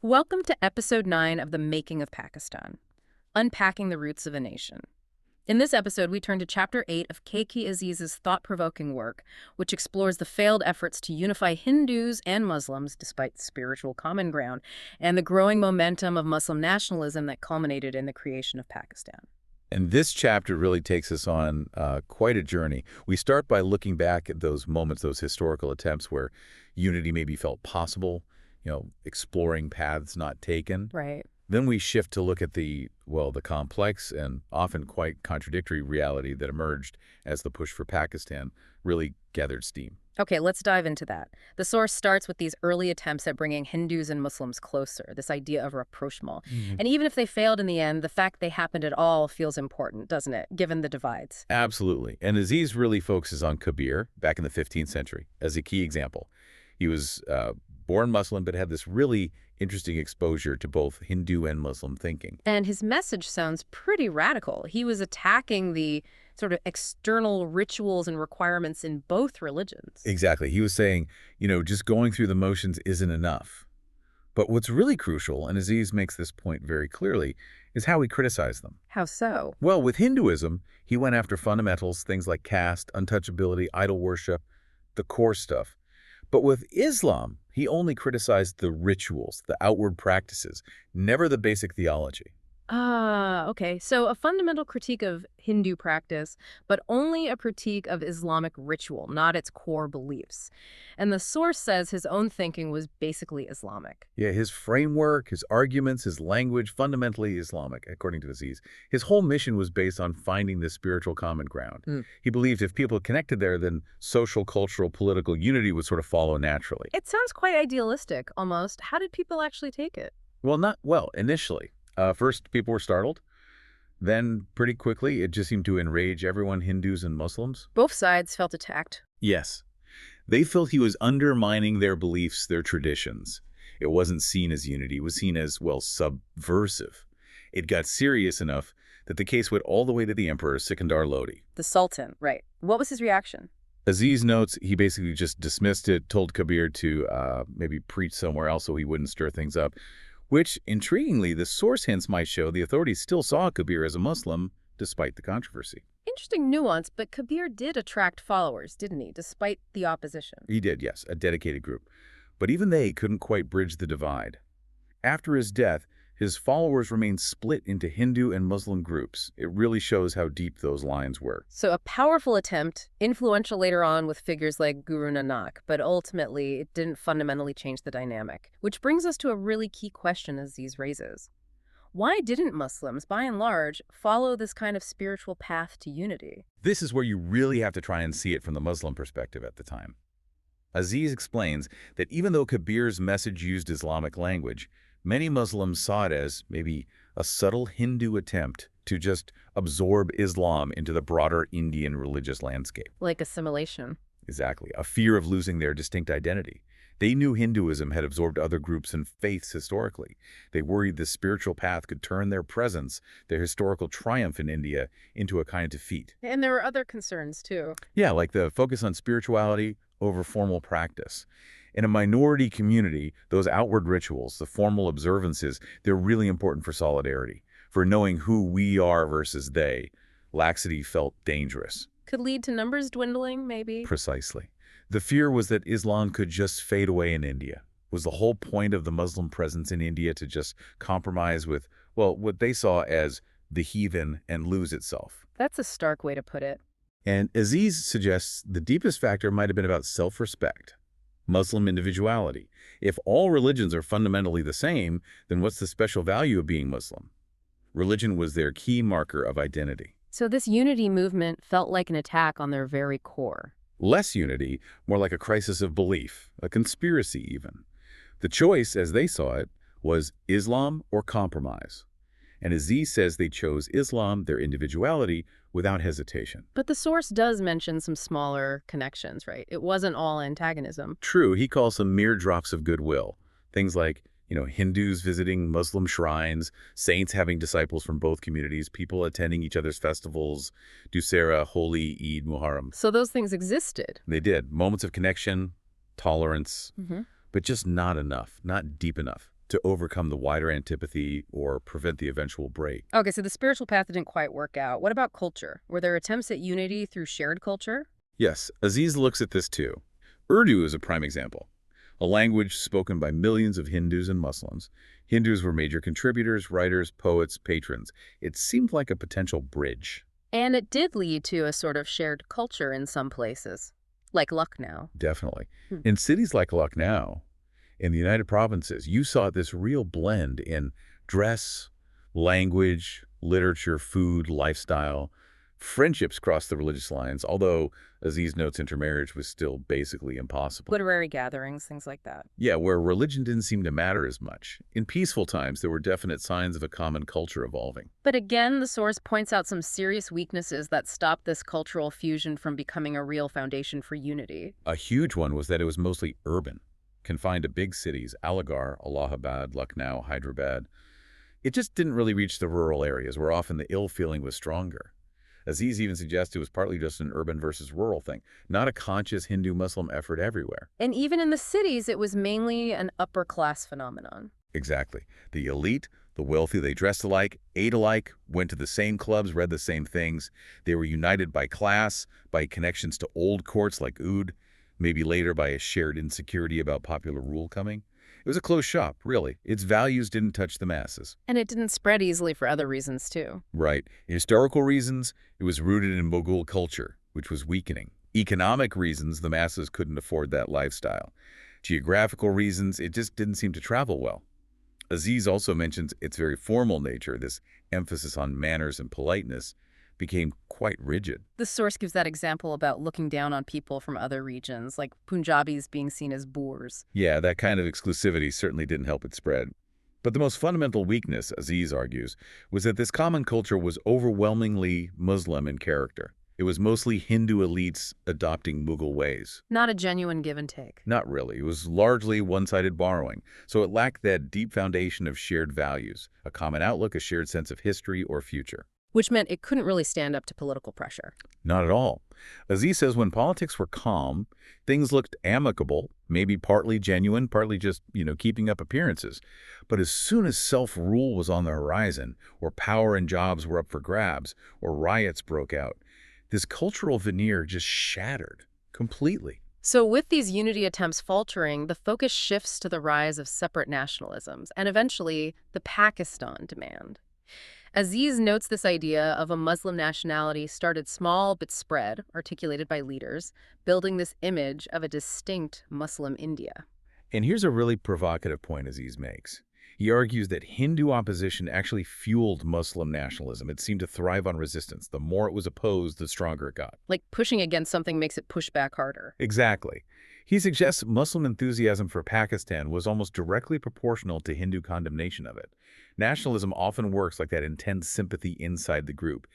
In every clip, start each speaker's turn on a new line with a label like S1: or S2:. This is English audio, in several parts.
S1: Welcome to episode 9 of The Making of Pakistan, Unpacking the Roots of a Nation. In this episode, we turn to Chapter 8 of K.K. Aziz's thought-provoking work, which explores the failed efforts to unify Hindus and Muslims, despite spiritual common ground, and the growing momentum of Muslim nationalism that culminated in the creation of Pakistan.
S2: And this chapter really takes us on quite a journey. We start by looking back at those moments, those historical attempts where unity maybe felt possible, exploring paths not taken.
S1: Right.
S2: Then we shift to look at the complex and often quite contradictory reality that emerged as the push for Pakistan really gathered steam.
S1: Okay, let's dive into that. The source starts with these early attempts at bringing Hindus and Muslims closer, this idea of rapprochement. And even if they failed in the end, the fact they happened at all feels important, doesn't it, given the divides?
S2: Absolutely. And Aziz really focuses on Kabir back in the 15th century as a key example. He was born Muslim, but had this really interesting exposure to both Hindu and Muslim thinking.
S1: And his message sounds pretty radical. He was attacking the sort of external rituals and requirements in both religions.
S2: Exactly. He was saying, just going through the motions isn't enough. But what's really crucial, and Aziz makes this point very clearly, is how he criticized them.
S1: How so?
S2: Well, with Hinduism, he went after fundamentals, things like caste, untouchability, idol worship, the core stuff. But with Islam, he only criticized the rituals, the outward practices, never the basic theology.
S1: Okay. So a fundamental critique of Hindu practice, but only a critique of Islamic ritual, not its core beliefs. And the source says his own thinking was basically Islamic.
S2: Yeah, his framework, his arguments, his language, fundamentally Islamic, according to Aziz. His whole mission was based on finding this spiritual common ground. He believed if people connected there, then social, cultural, political unity would sort of follow naturally.
S1: It sounds quite idealistic, almost. How did people actually take it?
S2: Well, initially. First, people were startled. Then, pretty quickly, it just seemed to enrage everyone, Hindus and Muslims.
S1: Both sides felt attacked.
S2: Yes. They felt he was undermining their beliefs, their traditions. It wasn't seen as unity. It was seen as, subversive. It got serious enough that the case went all the way to the emperor, Sikandar Lodi.
S1: The Sultan, right. What was his reaction?
S2: Aziz notes he basically just dismissed it, told Kabir to maybe preach somewhere else so he wouldn't stir things up. Which, intriguingly, the source hints might show the authorities still saw Kabir as a Muslim, despite the controversy.
S1: Interesting nuance, but Kabir did attract followers, didn't he, despite the opposition?
S2: He did, yes, a dedicated group. But even they couldn't quite bridge the divide. After his death, his followers remained split into Hindu and Muslim groups. It really shows how deep those lines were.
S1: So a powerful attempt, influential later on with figures like Guru Nanak, but ultimately it didn't fundamentally change the dynamic. Which brings us to a really key question Aziz raises. Why didn't Muslims, by and large, follow this kind of spiritual path to unity?
S2: This is where you really have to try and see it from the Muslim perspective at the time. Aziz explains that even though Kabir's message used Islamic language, many Muslims saw it as maybe a subtle Hindu attempt to just absorb Islam into the broader Indian religious landscape.
S1: Like assimilation.
S2: Exactly. A fear of losing their distinct identity. They knew Hinduism had absorbed other groups and faiths historically. They worried this spiritual path could turn their presence, their historical triumph in India, into a kind of defeat.
S1: And there were other concerns, too.
S2: Yeah, like the focus on spirituality over formal practice. In a minority community, those outward rituals, the formal observances, they're really important for solidarity, for knowing who we are versus they. Laxity felt dangerous.
S1: Could lead to numbers dwindling, maybe?
S2: Precisely. The fear was that Islam could just fade away in India. Was the whole point of the Muslim presence in India to just compromise with, what they saw as the heathen and lose itself?
S1: That's a stark way to put it.
S2: And Aziz suggests the deepest factor might have been about self-respect. Muslim individuality. If all religions are fundamentally the same, then what's the special value of being Muslim? Religion was their key marker of identity.
S1: So this unity movement felt like an attack on their very core.
S2: Less unity, more like a crisis of belief, a conspiracy even. The choice, as they saw it, was Islam or compromise. And Aziz says they chose Islam, their individuality, without hesitation.
S1: But the source does mention some smaller connections, right? It wasn't all antagonism.
S2: True, he calls them mere drops of goodwill. Things like, Hindus visiting Muslim shrines, saints having disciples from both communities, people attending each other's festivals, Dussehra, Holi, Eid, Muharram.
S1: So those things existed.
S2: They did. Moments of connection, tolerance, but just not enough, not deep enough. to overcome the wider antipathy or prevent the eventual break.
S1: Okay, so the spiritual path didn't quite work out. What about culture? Were there attempts at unity through shared culture?
S2: Yes, Aziz looks at this too. Urdu is a prime example. A language spoken by millions of Hindus and Muslims. Hindus were major contributors, writers, poets, patrons. It seemed like a potential bridge.
S1: And it did lead to a sort of shared culture in some places, like Lucknow.
S2: Definitely. In cities like Lucknow, in the United Provinces, you saw this real blend in dress, language, literature, food, lifestyle. Friendships crossed the religious lines, although Aziz notes intermarriage was still basically impossible.
S1: Literary gatherings, things like that.
S2: Yeah, where religion didn't seem to matter as much. In peaceful times, there were definite signs of a common culture evolving.
S1: But again, the source points out some serious weaknesses that stop this cultural fusion from becoming a real foundation for unity.
S2: A huge one was that it was mostly urban, confined to big cities, Aligarh, Allahabad, Lucknow, Hyderabad. It just didn't really reach the rural areas where often the ill feeling was stronger. Aziz even suggests it was partly just an urban versus rural thing, not a conscious Hindu-Muslim effort everywhere.
S1: And even in the cities, it was mainly an upper-class phenomenon.
S2: Exactly. The elite, the wealthy, they dressed alike, ate alike, went to the same clubs, read the same things. They were united by class, by connections to old courts like Oud, maybe later by a shared insecurity about popular rule coming. It was a closed shop, really. Its values didn't touch the masses.
S1: And it didn't spread easily for other reasons, too.
S2: Right. Historical reasons, it was rooted in Mughal culture, which was weakening. Economic reasons, the masses couldn't afford that lifestyle. Geographical reasons, it just didn't seem to travel well. Aziz also mentions its very formal nature, this emphasis on manners and politeness, became quite rigid.
S1: The source gives that example about looking down on people from other regions, like Punjabis being seen as boors.
S2: Yeah, that kind of exclusivity certainly didn't help it spread. But the most fundamental weakness, Aziz argues, was that this common culture was overwhelmingly Muslim in character. It was mostly Hindu elites adopting Mughal ways.
S1: Not a genuine give and take.
S2: Not really. It was largely one-sided borrowing, so it lacked that deep foundation of shared values, a common outlook, a shared sense of history or future.
S1: Which meant it couldn't really stand up to political pressure.
S2: Not at all. Aziz says when politics were calm, things looked amicable, maybe partly genuine, partly just, keeping up appearances. But as soon as self-rule was on the horizon, or power and jobs were up for grabs, or riots broke out, this cultural veneer just shattered completely.
S1: So with these unity attempts faltering, the focus shifts to the rise of separate nationalisms, and eventually the Pakistan demand. Aziz notes this idea of a Muslim nationality started small but spread, articulated by leaders, building this image of a distinct Muslim India.
S2: And here's a really provocative point Aziz makes. He argues that Hindu opposition actually fueled Muslim nationalism. It seemed to thrive on resistance. The more it was opposed, the stronger it got.
S1: Like pushing against something makes it push back harder.
S2: Exactly. He suggests Muslim enthusiasm for Pakistan was almost directly proportional to Hindu condemnation of it. Nationalism often works like that intense sympathy inside the group,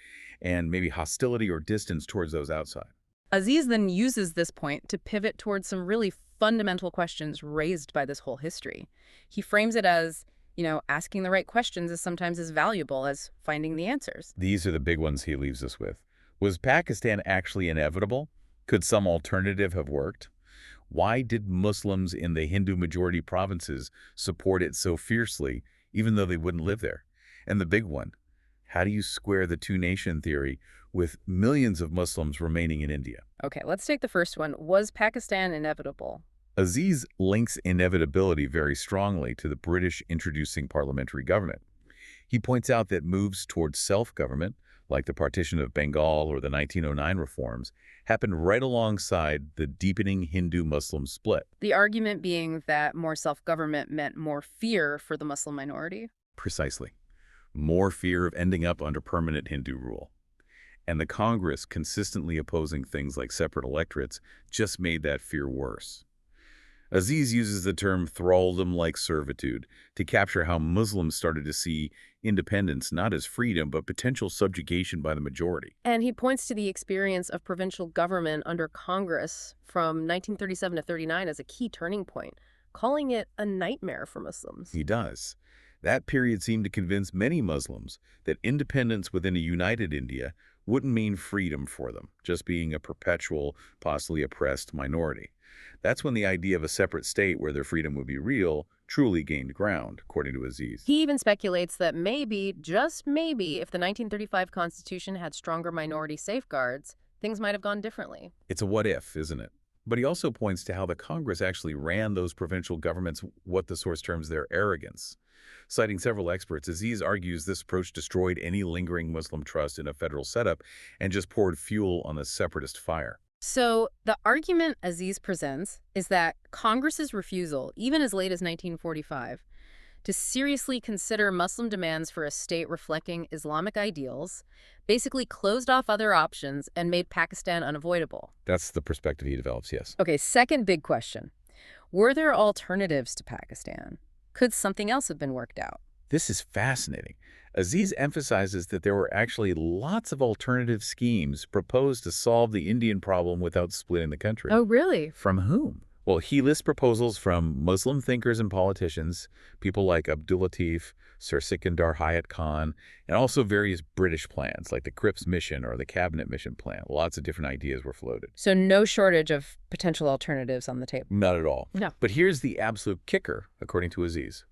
S2: and maybe hostility or distance towards those outside.
S1: Aziz then uses this point to pivot towards some really fundamental questions raised by this whole history. He frames it as, asking the right questions is sometimes as valuable as finding the answers.
S2: These are the big ones he leaves us with. Was Pakistan actually inevitable? Could some alternative have worked? Why did Muslims in the Hindu-majority provinces support it so fiercely, even though they wouldn't live there? And the big one, how do you square the two-nation theory with millions of Muslims remaining in India?
S1: Okay, let's take the first one. Was Pakistan inevitable?
S2: Aziz links inevitability very strongly to the British introducing parliamentary government. He points out that moves towards self-government, like the partition of Bengal or the 1909 reforms, happened right alongside the deepening Hindu-Muslim split.
S1: The argument being that more self-government meant more fear for the Muslim minority?
S2: Precisely. More fear of ending up under permanent Hindu rule. And the Congress consistently opposing things like separate electorates just made that fear worse. Aziz uses the term thraldom-like servitude to capture how Muslims started to see independence not as freedom but potential subjugation by the majority.
S1: And he points to the experience of provincial government under Congress from 1937 to 39 as a key turning point, calling it a nightmare for Muslims.
S2: He does. That period seemed to convince many Muslims that independence within a united India wouldn't mean freedom for them, just being a perpetual, possibly oppressed minority. That's when the idea of a separate state where their freedom would be real truly gained ground, according to Aziz.
S1: He even speculates that maybe, just maybe, if the 1935 Constitution had stronger minority safeguards, things might have gone differently.
S2: It's a what if, isn't it? But he also points to how the Congress actually ran those provincial governments, what the source terms their arrogance. Citing several experts, Aziz argues this approach destroyed any lingering Muslim trust in a federal setup and just poured fuel on the separatist fire.
S1: So the argument Aziz presents is that Congress's refusal, even as late as 1945, to seriously consider Muslim demands for a state reflecting Islamic ideals, basically closed off other options and made Pakistan unavoidable.
S2: That's the perspective he develops, yes.
S1: Okay, second big question. Were there alternatives to Pakistan? Could something else have been worked out?
S2: This is fascinating. Aziz emphasizes that there were actually lots of alternative schemes proposed to solve the Indian problem without splitting the country.
S1: Oh, really?
S2: From whom? Well, he lists proposals from Muslim thinkers and politicians, people like Abdul Latif, Sir Sikandar Hayat Khan, and also various British plans like the Cripps Mission or the Cabinet Mission Plan. Lots of different ideas were floated.
S1: So no shortage of potential alternatives on the table.
S2: Not at all.
S1: No.
S2: But here's the absolute kicker, according to Aziz.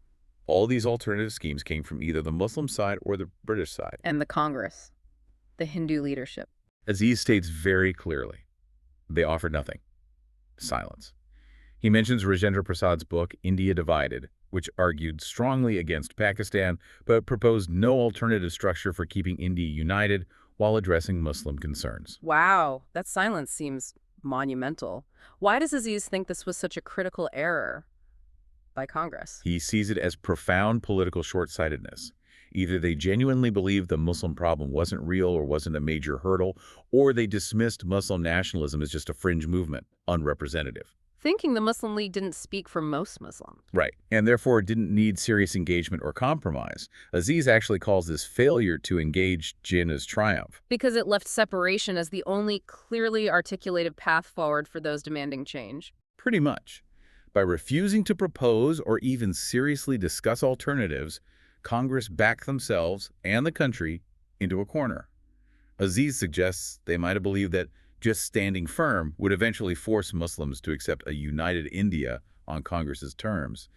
S2: All these alternative schemes came from either the Muslim side or the British side.
S1: And the Congress, the Hindu leadership.
S2: Aziz states very clearly, they offered nothing. Silence. He mentions Rajendra Prasad's book, India Divided, which argued strongly against Pakistan, but proposed no alternative structure for keeping India united while addressing Muslim concerns.
S1: Wow, that silence seems monumental. Why does Aziz think this was such a critical error by Congress?
S2: He sees it as profound political short-sightedness. Either they genuinely believed the Muslim problem wasn't real or wasn't a major hurdle, or they dismissed Muslim nationalism as just a fringe movement, unrepresentative.
S1: Thinking the Muslim League didn't speak for most Muslims.
S2: Right, and therefore didn't need serious engagement or compromise. Aziz actually calls this failure to engage Jinnah's triumph.
S1: Because it left separation as the only clearly articulated path forward for those demanding change.
S2: Pretty much. By refusing to propose or even seriously discuss alternatives, Congress backed themselves and the country into a corner. Aziz suggests they might have believed that just standing firm would eventually force Muslims to accept a united India on Congress's terms.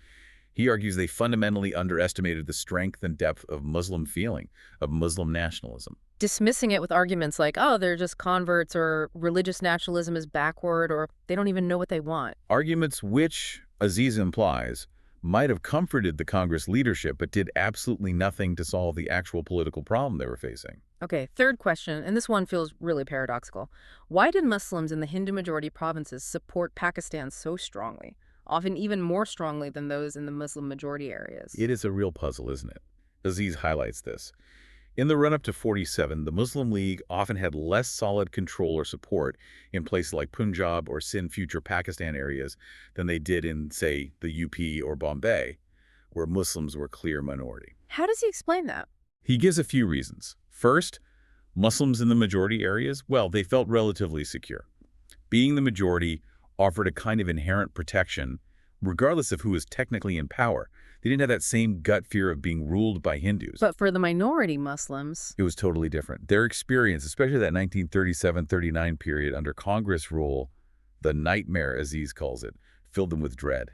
S2: He argues they fundamentally underestimated the strength and depth of Muslim feeling, of Muslim nationalism.
S1: Dismissing it with arguments like, oh, they're just converts, or religious nationalism is backward, or they don't even know what they want.
S2: Arguments which, Aziz implies, might have comforted the Congress leadership but did absolutely nothing to solve the actual political problem they were facing.
S1: Okay, third question, and this one feels really paradoxical. Why did Muslims in the Hindu-majority provinces support Pakistan so strongly, often even more strongly than those in the Muslim-majority areas?
S2: It is a real puzzle, isn't it? Aziz highlights this. In the run-up to 47, the Muslim League often had less solid control or support in places like Punjab or Sindh future Pakistan areas than they did in, say, the UP or Bombay, where Muslims were a clear minority.
S1: How does he explain that?
S2: He gives a few reasons. First, Muslims in the majority areas, well, they felt relatively secure. Being the majority offered a kind of inherent protection, regardless of who was technically in power. They didn't have that same gut fear of being ruled by Hindus.
S1: But for the minority Muslims,
S2: it was totally different. Their experience, especially that 1937-39 period under Congress rule, the nightmare, Aziz calls it, filled them with dread.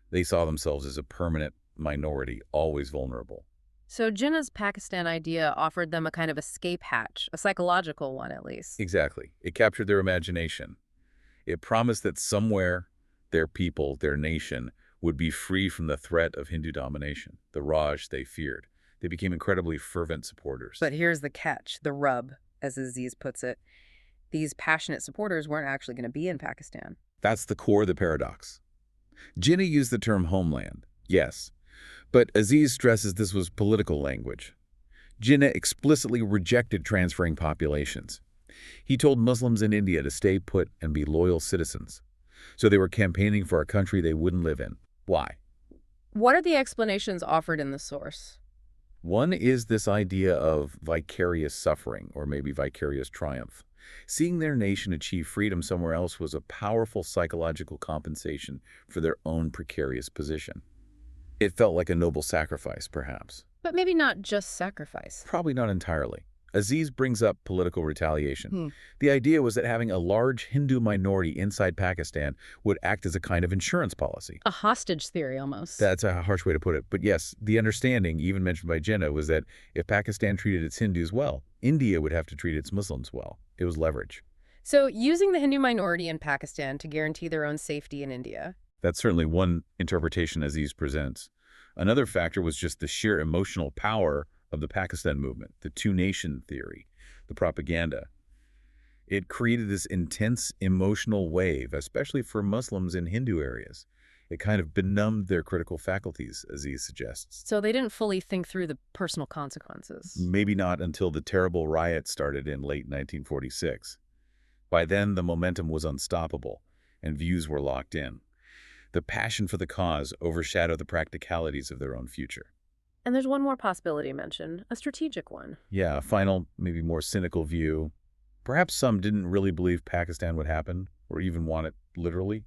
S2: They saw themselves as a permanent minority, always vulnerable.
S1: So Jinnah's Pakistan idea offered them a kind of escape hatch, a psychological one at least.
S2: Exactly. It captured their imagination. It promised that somewhere, their people, their nation, would be free from the threat of Hindu domination, the Raj they feared. They became incredibly fervent supporters.
S1: But here's the catch, the rub, as Aziz puts it. These passionate supporters weren't actually going to be in Pakistan.
S2: That's the core of the paradox. Jinnah used the term homeland, yes, but Aziz stresses this was political language. Jinnah explicitly rejected transferring populations. He told Muslims in India to stay put and be loyal citizens. So they were campaigning for a country they wouldn't live in. Why?
S1: What are the explanations offered in the source?
S2: One is this idea of vicarious suffering, or maybe vicarious triumph. Seeing their nation achieve freedom somewhere else was a powerful psychological compensation for their own precarious position. It felt like a noble sacrifice, perhaps.
S1: But maybe not just sacrifice.
S2: Probably not entirely. Aziz brings up political retaliation.
S1: Hmm.
S2: The idea was that having a large Hindu minority inside Pakistan would act as a kind of insurance policy.
S1: A hostage theory, almost.
S2: That's a harsh way to put it. But yes, the understanding, even mentioned by Jinnah, was that if Pakistan treated its Hindus well, India would have to treat its Muslims well. It was leverage.
S1: So using the Hindu minority in Pakistan to guarantee their own safety in India.
S2: That's certainly one interpretation Aziz presents. Another factor was just the sheer emotional power of the Pakistan movement, the two-nation theory, the propaganda. It created this intense emotional wave, especially for Muslims in Hindu areas. It kind of benumbed their critical faculties, Aziz suggests.
S1: So they didn't fully think through the personal consequences.
S2: Maybe not until the terrible riots started in late 1946. By then, the momentum was unstoppable, and views were locked in. The passion for the cause overshadowed the practicalities of their own future.
S1: And there's one more possibility mentioned, a strategic one.
S2: Yeah, a final, maybe more cynical view. Perhaps some didn't really believe Pakistan would happen, or even want it literally.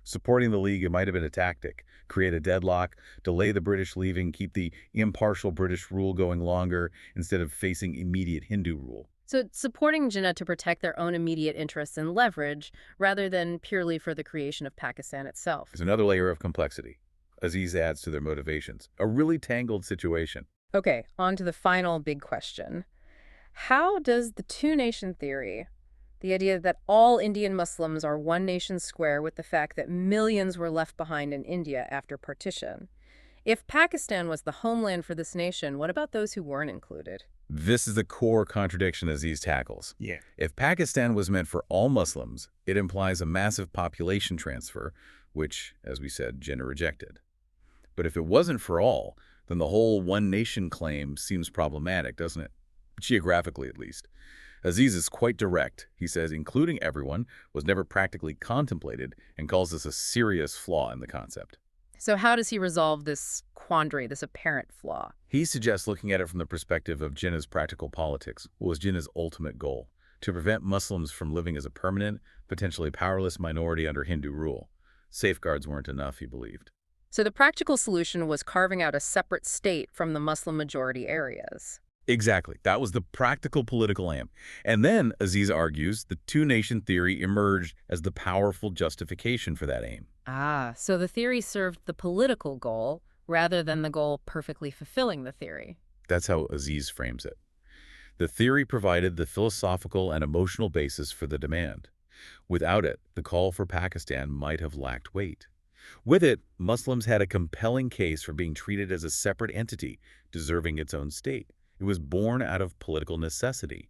S2: Supporting the League, it might have been a tactic. Create a deadlock, delay the British leaving, keep the impartial British rule going longer instead of facing immediate Hindu rule.
S1: So supporting Jinnah to protect their own immediate interests and leverage, rather than purely for the creation of Pakistan itself.
S2: There's another layer of complexity. Aziz adds to their motivations. A really tangled situation.
S1: Okay, on to the final big question. How does the two-nation theory, the idea that all Indian Muslims are one nation square with the fact that millions were left behind in India after partition, if Pakistan was the homeland for this nation, what about those who weren't included?
S2: This is the core contradiction Aziz tackles.
S3: Yeah.
S2: If Pakistan was meant for all Muslims, it implies a massive population transfer, which, as we said, Jinnah rejected. But if it wasn't for all, then the whole one nation claim seems problematic, doesn't it? Geographically, at least. Aziz is quite direct. He says including everyone was never practically contemplated and calls this a serious flaw in the concept.
S1: So how does he resolve this quandary, this apparent flaw?
S2: He suggests looking at it from the perspective of Jinnah's practical politics. What was Jinnah's ultimate goal? To prevent Muslims from living as a permanent, potentially powerless minority under Hindu rule. Safeguards weren't enough, he believed.
S1: So the practical solution was carving out a separate state from the Muslim majority areas.
S2: Exactly. That was the practical political aim. And then, Aziz argues, the two-nation theory emerged as the powerful justification for that aim.
S1: Ah, so the theory served the political goal rather than the goal perfectly fulfilling the theory.
S2: That's how Aziz frames it. The theory provided the philosophical and emotional basis for the demand. Without it, the call for Pakistan might have lacked weight. With it, Muslims had a compelling case for being treated as a separate entity, deserving its own state. It was born out of political necessity.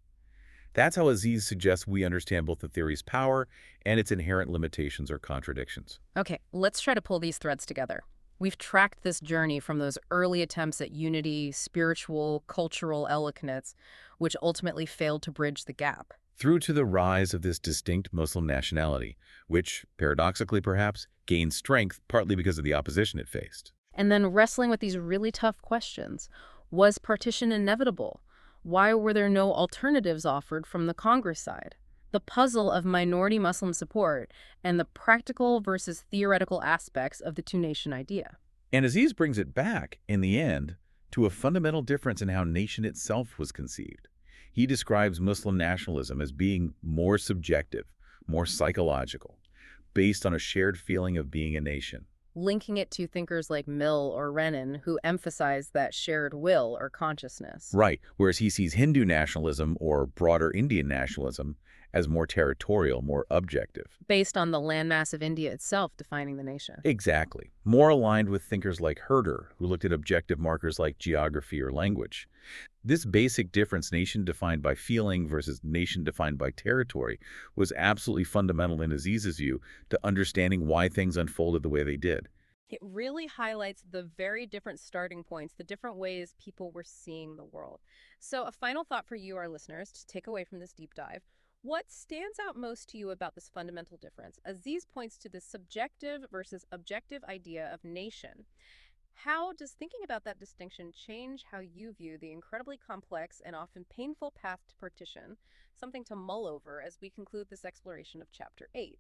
S2: That's how Aziz suggests we understand both the theory's power and its inherent limitations or contradictions.
S1: Okay, let's try to pull these threads together. We've tracked this journey from those early attempts at unity, spiritual, cultural eloquence, which ultimately failed to bridge the gap.
S2: Through to the rise of this distinct Muslim nationality, which, paradoxically perhaps, gained strength partly because of the opposition it faced.
S1: And then wrestling with these really tough questions. Was partition inevitable? Why were there no alternatives offered from the Congress side? The puzzle of minority Muslim support and the practical versus theoretical aspects of the two-nation idea.
S2: And Aziz brings it back, in the end, to a fundamental difference in how nation itself was conceived. He describes Muslim nationalism as being more subjective, more psychological, based on a shared feeling of being a nation.
S1: Linking it to thinkers like Mill or Renan, who emphasize that shared will or consciousness.
S2: Right, whereas he sees Hindu nationalism or broader Indian nationalism as more territorial, more objective.
S1: Based on the landmass of India itself defining the nation.
S2: Exactly. More aligned with thinkers like Herder, who looked at objective markers like geography or language. This basic difference, nation defined by feeling versus nation defined by territory, was absolutely fundamental in Aziz's view to understanding why things unfolded the way they did.
S1: It really highlights the very different starting points, the different ways people were seeing the world. So a final thought for you, our listeners, to take away from this deep dive. What stands out most to you about this fundamental difference? Aziz points to the subjective versus objective idea of nation. How does thinking about that distinction change how you view the incredibly complex and often painful path to partition? Something to mull over as we conclude this exploration of Chapter 8.